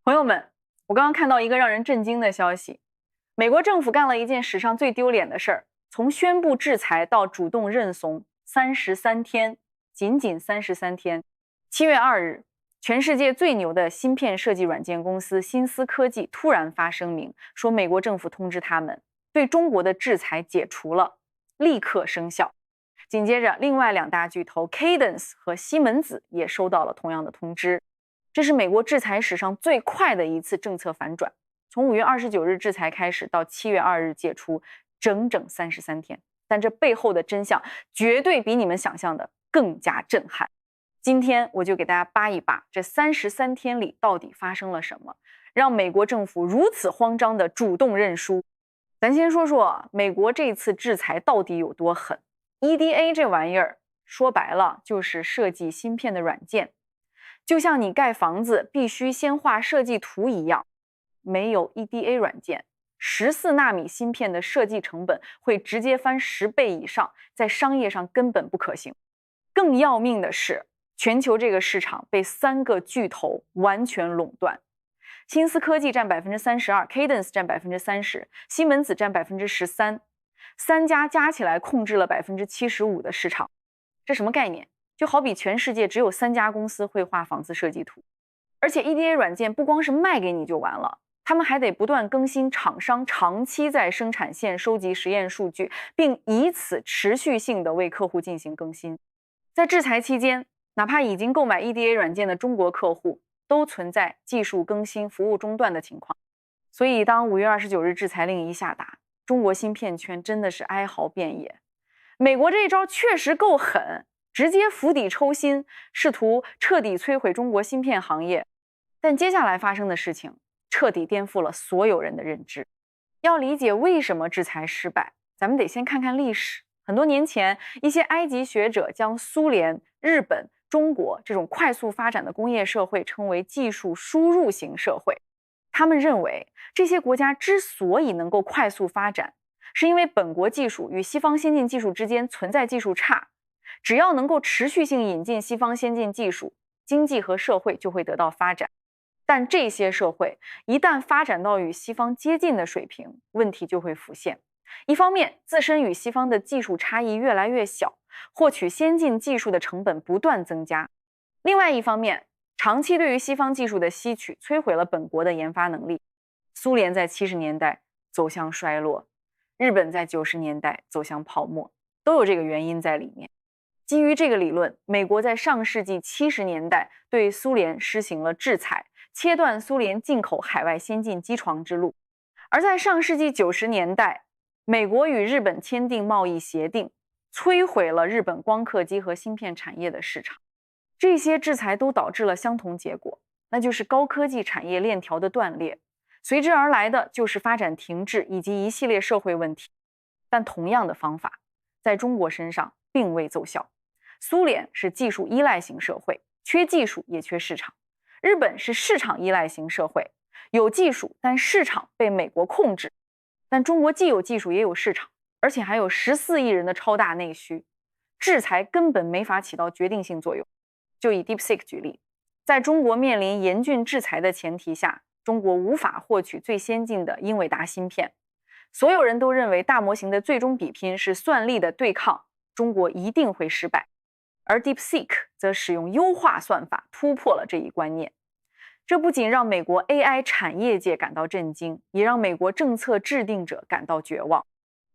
朋友们，我刚刚看到一个让人震惊的消息，美国政府干了一件史上最丢脸的事儿，从宣布制裁到主动认怂，33天，仅仅33天。7月2日，全世界最牛的芯片设计软件公司新思科技突然发声明，说美国政府通知他们，对中国的制裁解除了，立刻生效。紧接着，另外两大巨头 Cadence 和西门子也收到了同样的通知。这是美国制裁史上最快的一次政策反转，从5月29日制裁开始到7月2日解除，整整33天。但这背后的真相绝对比你们想象的更加震撼。今天我就给大家扒一扒这33天里到底发生了什么，让美国政府如此慌张地主动认输。咱先说说美国这次制裁到底有多狠。EDA 这玩意儿说白了就是设计芯片的软件，就像你盖房子必须先画设计图一样，没有 EDA 软件，14纳米芯片的设计成本会直接翻10倍以上，在商业上根本不可行。更要命的是，全球这个市场被3个巨头完全垄断，新思科技占32%， Cadence 占30%， 西门子占13%，三家加起来控制了75%的市场。这什么概念？就好比全世界只有3家公司会画房子设计图，而且 EDA 软件不光是卖给你就完了，他们还得不断更新厂商长期在生产线收集实验数据，并以此持续性的为客户进行更新。在制裁期间，哪怕已经购买 EDA 软件的中国客户都存在技术更新、服务中断的情况。所以当5月29日制裁令一下达，中国芯片圈真的是哀嚎遍野。美国这一招确实够狠，直接釜底抽薪，试图彻底摧毁中国芯片行业。但接下来发生的事情彻底颠覆了所有人的认知。要理解为什么制裁失败，咱们得先看看历史。很多年前，一些埃及学者将苏联、日本、中国这种快速发展的工业社会称为技术输入型社会。他们认为，这些国家之所以能够快速发展，是因为本国技术与西方先进技术之间存在技术差，只要能够持续性引进西方先进技术，经济和社会就会得到发展。但这些社会一旦发展到与西方接近的水平，问题就会浮现。一方面，自身与西方的技术差异越来越小，获取先进技术的成本不断增加；另外一方面，长期对于西方技术的吸取摧毁了本国的研发能力。苏联在70年代走向衰落，日本在90年代走向泡沫，都有这个原因在里面。基于这个理论，美国在上世纪70年代对苏联施行了制裁，切断苏联进口海外先进机床之路。而在上世纪90年代，美国与日本签订贸易协定，摧毁了日本光刻机和芯片产业的市场。这些制裁都导致了相同结果，那就是高科技产业链条的断裂，随之而来的就是发展停滞以及一系列社会问题。但同样的方法在中国身上并未奏效。苏联是技术依赖型社会，缺技术也缺市场；日本是市场依赖型社会，有技术但市场被美国控制。但中国既有技术也有市场，而且还有14亿人的超大内需，制裁根本没法起到决定性作用。就以 DeepSeek 举例，在中国面临严峻制裁的前提下，中国无法获取最先进的英伟达芯片。所有人都认为大模型的最终比拼是算力的对抗，中国一定会失败。而 DeepSeek 则使用优化算法突破了这一观念。这不仅让美国 AI 产业界感到震惊，也让美国政策制定者感到绝望。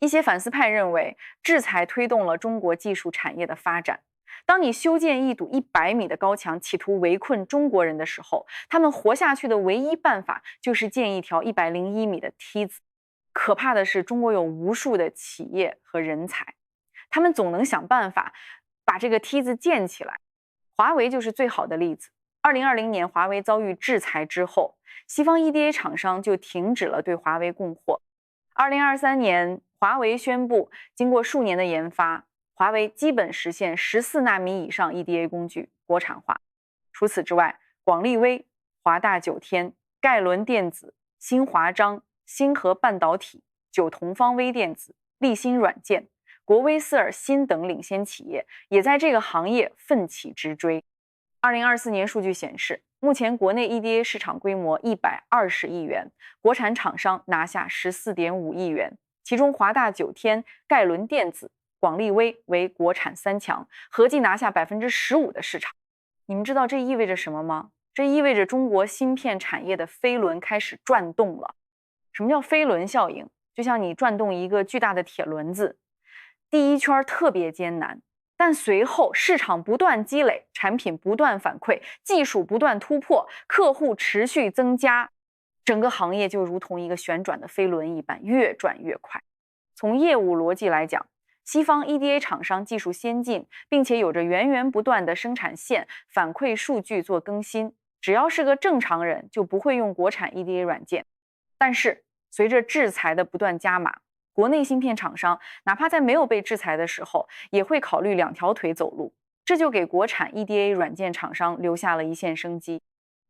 一些反思派认为，制裁推动了中国技术产业的发展。当你修建一堵100米的高墙，企图围困中国人的时候，他们活下去的唯一办法就是建一条101米的梯子。可怕的是，中国有无数的企业和人才，他们总能想办法把这个梯子建起来。华为就是最好的例子。2020年华为遭遇制裁之后，西方 EDA 厂商就停止了对华为供货。2023年，华为宣布经过数年的研发，华为基本实现14纳米以上 EDA 工具国产化。除此之外，广利威、华大九天、盖伦电子、新华章、星河半导体、九同方微电子、立新软件、国威斯尔新等领先企业也在这个行业奋起直追。2024年数据显示，目前国内 EDA 市场规模120亿元，国产厂商拿下14.5亿元，其中华大9天、盖伦电子、广利微为国产3强，合计拿下15%的市场。你们知道这意味着什么吗？这意味着中国芯片产业的飞轮开始转动了。什么叫飞轮效应？就像你转动一个巨大的铁轮子，第一圈特别艰难，但随后市场不断积累，产品不断反馈，技术不断突破，客户持续增加，整个行业就如同一个旋转的飞轮一般，越转越快。从业务逻辑来讲，西方 EDA 厂商技术先进，并且有着源源不断的生产线，反馈数据做更新，只要是个正常人就不会用国产 EDA 软件。但是随着制裁的不断加码，国内芯片厂商哪怕在没有被制裁的时候，也会考虑2条腿走路，这就给国产 EDA 软件厂商留下了一线生机。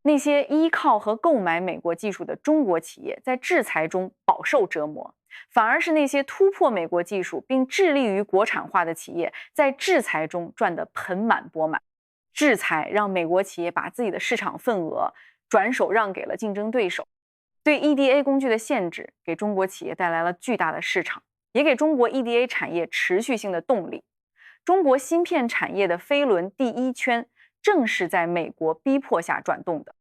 那些依靠和购买美国技术的中国企业在制裁中饱受折磨，反而是那些突破美国技术并致力于国产化的企业在制裁中赚得盆满钵满。制裁让美国企业把自己的市场份额转手让给了竞争对手，对 EDA 工具的限制给中国企业带来了巨大的市场，也给中国 EDA 产业持续性的动力。中国芯片产业的飞轮第一圈正是在美国逼迫下转动的。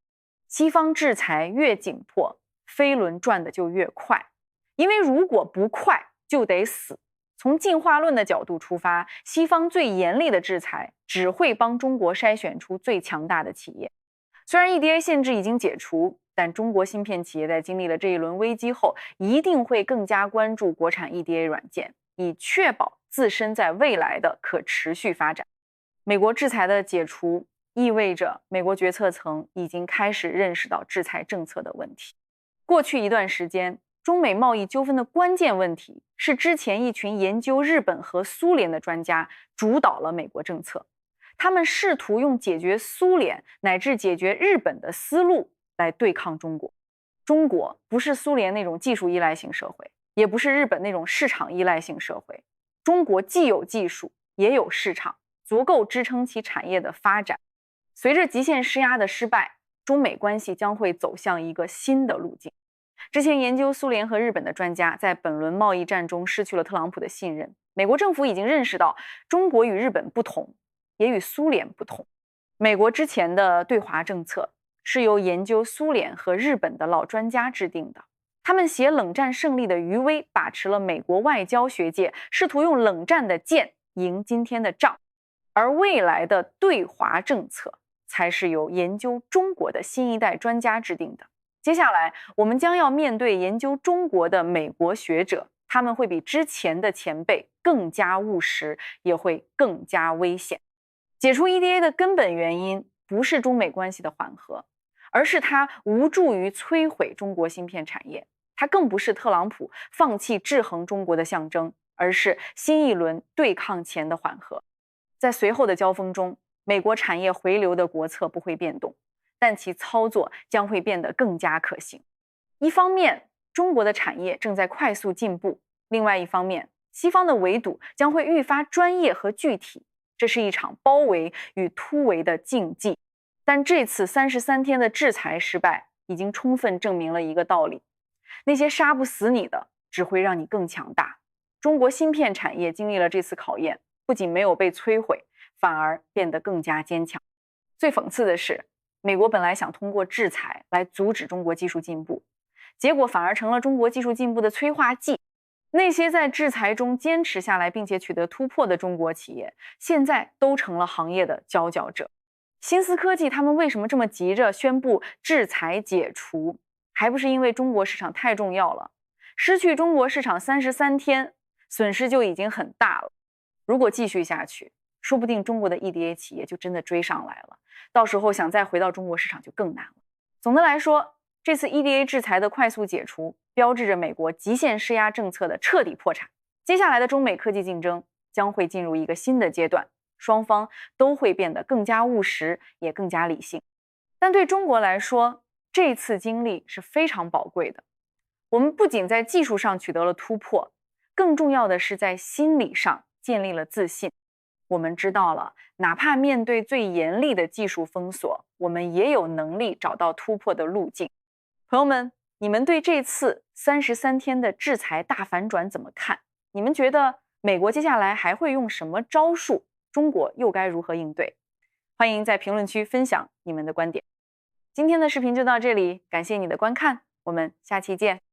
西方制裁越紧迫，飞轮转的就越快，因为如果不快就得死。从进化论的角度出发，西方最严厉的制裁只会帮中国筛选出最强大的企业。虽然 EDA 限制已经解除，但中国芯片企业在经历了这一轮危机后，一定会更加关注国产 EDA 软件，以确保自身在未来的可持续发展。美国制裁的解除意味着美国决策层已经开始认识到制裁政策的问题。过去一段时间，中美贸易纠纷的关键问题是之前一群研究日本和苏联的专家主导了美国政策，他们试图用解决苏联乃至解决日本的思路来对抗中国。中国不是苏联那种技术依赖性社会，也不是日本那种市场依赖性社会。中国既有技术，也有市场，足够支撑其产业的发展。随着极限施压的失败，中美关系将会走向一个新的路径。之前研究苏联和日本的专家在本轮贸易战中失去了特朗普的信任。美国政府已经认识到中国与日本不同，也与苏联不同。美国之前的对华政策是由研究苏联和日本的老专家制定的，他们携冷战胜利的余威把持了美国外交学界，试图用冷战的剑赢今天的仗。而未来的对华政策才是由研究中国的新一代专家制定的。接下来我们将要面对研究中国的美国学者，他们会比之前的前辈更加务实，也会更加危险。解除 EDA 的根本原因不是中美关系的缓和，而是它无助于摧毁中国芯片产业，它更不是特朗普放弃制衡中国的象征，而是新一轮对抗前的缓和。在随后的交锋中，美国产业回流的国策不会变动，但其操作将会变得更加可行。一方面，中国的产业正在快速进步，另外一方面，西方的围堵将会愈发专业和具体，这是一场包围与突围的竞技。但这次33天的制裁失败已经充分证明了一个道理，那些杀不死你的只会让你更强大。中国芯片产业经历了这次考验，不仅没有被摧毁，反而变得更加坚强。最讽刺的是，美国本来想通过制裁来阻止中国技术进步，结果反而成了中国技术进步的催化剂。那些在制裁中坚持下来并且取得突破的中国企业，现在都成了行业的佼佼者。新思科技他们为什么这么急着宣布制裁解除？还不是因为中国市场太重要了，失去中国市场33天，损失就已经很大了。如果继续下去，说不定中国的 EDA 企业就真的追上来了，到时候想再回到中国市场就更难了。总的来说，这次 EDA 制裁的快速解除，标志着美国极限施压政策的彻底破产。接下来的中美科技竞争将会进入一个新的阶段，双方都会变得更加务实，也更加理性。但对中国来说，这次经历是非常宝贵的。我们不仅在技术上取得了突破，更重要的是在心理上建立了自信。我们知道了，哪怕面对最严厉的技术封锁，我们也有能力找到突破的路径。朋友们，你们对这次33天的制裁大反转怎么看？你们觉得美国接下来还会用什么招数？中国又该如何应对？欢迎在评论区分享你们的观点。今天的视频就到这里，感谢你的观看，我们下期见。